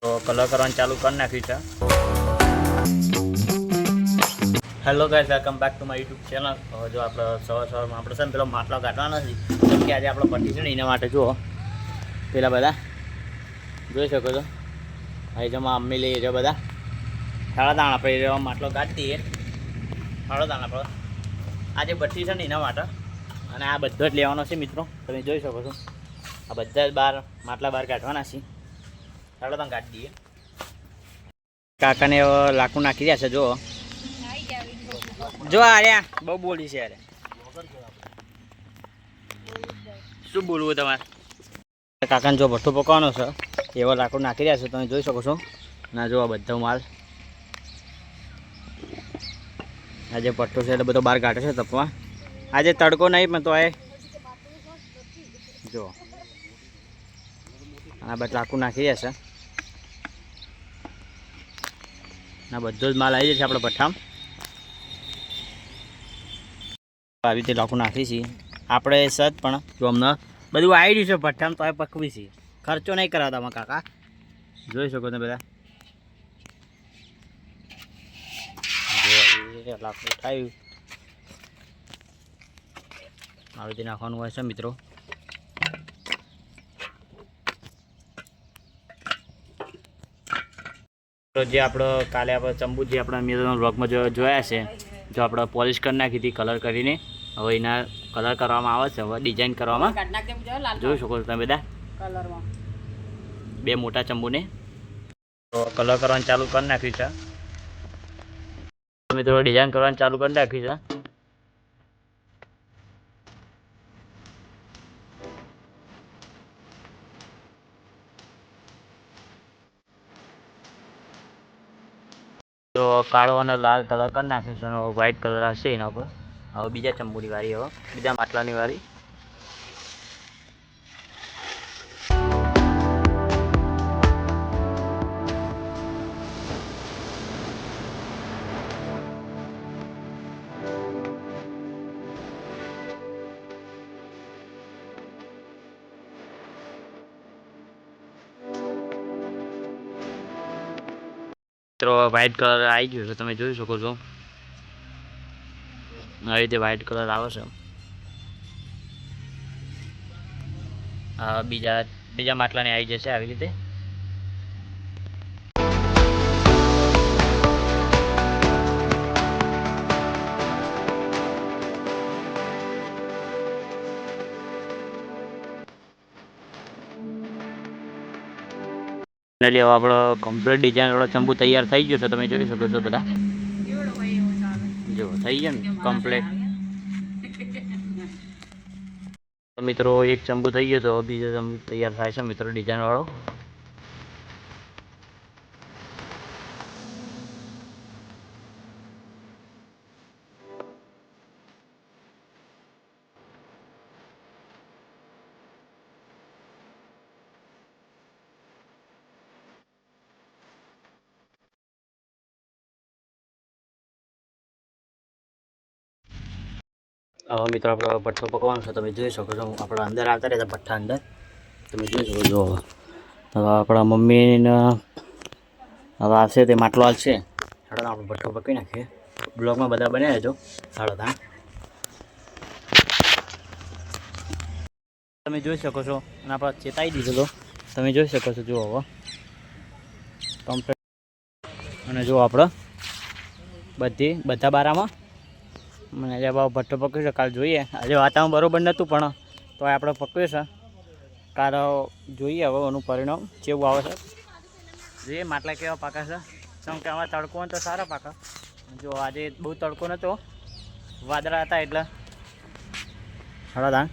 તો કલર કરવાનું ચાલુ કરી નાખ્યું છે. Hello guys, welcome back to my YouTube channel. જો આપણે સવારમાં આપણે છે ને પેલો માટલો કાઢવાનો નથી, કેમ કે આજે આપણે પટ્ટી છે ને એના માટે જુઓ પેલા બધા જોઈ શકો છો. અહીં જમા અમ્મી લઈએ જો બધા સાડા દાણા આપણે માટલો કાઢી દઈએ. સાડા દાણા આપણે આજે ભઠ્ઠી છે ને એના માટે, અને આ બધો જ લેવાનો છે મિત્રો. તમે જોઈ શકો છો આ બધા જ માટલા બહાર કાઢવાના છે. સાડા દાણા કાઢી દઈએ. કાકાને લાકડું નાખી રહ્યા છે. જો આર્યા બહુ બોલી છે યાર. શું બોલવું તમારે? કાકાને જો ભઠ્ઠો પકવાનો છે એવો લાકડું નાખી રહ્યા છે, તમે જોઈ શકો છો. ના જો આ બધો માલ આજે ભઠ્ઠો છે એટલે બધો બહાર કાઢે છે તપવા. આજે તડકો નહીં પણ તો એ જો આ બધા લાકડું નાખી રહ્યા છે. ના બધો જ માલ આવી જાય છે આપણે ભઠ્ઠામાં. આવી રીતે લાકડું નાખી છીએ આપણે સજ, પણ જો અમને બધું આવી રહ્યું છે ભઠ્ઠામાં તો એ પકવી છીએ. ખર્ચો નહીં કરાવતા અમારા કાકા, જોઈ શકો તમે બધા. લાકડું ઉઠાવ્યું આવી રીતે નાખવાનું હોય છે મિત્રો. તો જે આપણે કાલે આપણે ચંબુ જે આપણા મેં બ્લોગમાં જોયા છે, જો આપણે પોલિશ કરી નાખી હતી કલર કરીને, હવે એના કલર કરવામાં આવે છે, હવે ડિઝાઇન કરવામાં. જોઈ શકો છો તમે બધા બે મોટા ચંબુને તો કલર કરવાનું ચાલુ કરી નાખ્યું છે મિત્રો. ડિઝાઇન કરવાનું ચાલુ કરી નાખ્યું છે. તો કાળો અને લાલ કલર કરી નાખ્યું છે, અને વ્હાઈટ કલર હશે એના ઉપર. હવે બીજા ચંબુની વારી, હવે બીજા માટલાની વારી. મિત્રો વ્હાઈટ કલર આવી ગયો છે, તમે જોઈ શકો છો. આવી રીતે વ્હાઈટ કલર આવે છે. બીજા માટલાને આવી જશે આવી રીતે. ફાઇનલી હવે આપણો કમ્પ્લીટ ડિઝાઇન વાળો ચંબુ તૈયાર થઈ ગયો છે, તમે જોઈ શકો છો બધા. જો થઈ ગયો ને કમ્પ્લીટ. મિત્રો એક ચંબુ થઈ ગયો તો બીજો ચંબુ તૈયાર થાય છે મિત્રો ડિઝાઇન વાળો. હવે મિત્રો આપણે ભઠ્ઠો પકવાનો છે, તમે જોઈ શકો છો. આપણા અંદર આવતા રહેતા ભઠ્ઠા અંદર, તમે જોઈ શકો છો. હવે આપણા મમ્મીને હવે આવશે તે માટલો આવશે. સાડા આપણે ભઠ્ઠો પકવી નાખીએ. બ્લોગમાં બધા બન્યા રહેજો. સાડા તમે જોઈ શકો છો, અને આપણે ચેતાવી દીધો તો તમે જોઈ શકો છો. જુઓ હવે કમ્પ્લીટ. અને જુઓ આપણે બધા બારામાં મને આજે ભઠ્ઠો પકવ્યો છે. કાલ જોઈએ, આજે વાતાવરણ બરાબર નહોતું પણ તો આપણે પકવ્યું છે. કાલ જોઈએ હવે એનું પરિણામ કેવું આવે છે. જોઈએ માટલા કેવા પાકા છે. કેમ કે આમાં તડકો તો સારા પાકા. જો આજે બહુ તડકો નહોતો, વાદળા હતા એટલે હળદાન.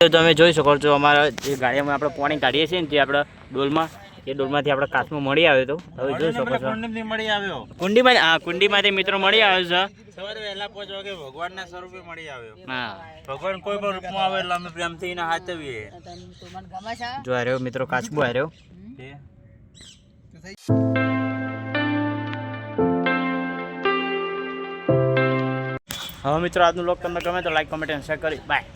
તમે જોઈ શકો છો અમારા જે ગાડીમાં આપણે પાણી કાઢીએ છીએ ને, જે આપણે ડોલમાં, એ ડોલમાંથી આપણે કાચમાં મળી આવ્યો હતો. હવે જોઈ શકો છો કુંડીમાં. હા, કુંડીમાંથી મિત્રો મળી આવ્યો છે. સવારે વહેલા 5 વાગે ભગવાનના સ્વરૂપે મળી આવ્યો. હા, ભગવાન કોઈ પણ રૂપમાં આવે એટલે અમે પ્રેમથી એને હાચવીએ. જો આ રહ્યો મિત્રો કાચબો આ રહ્યો. હવે મિત્રો આજનું વ્લોગ તમને ગમે તો લાઈક, કોમેન્ટ અને શેર કરી. બાય.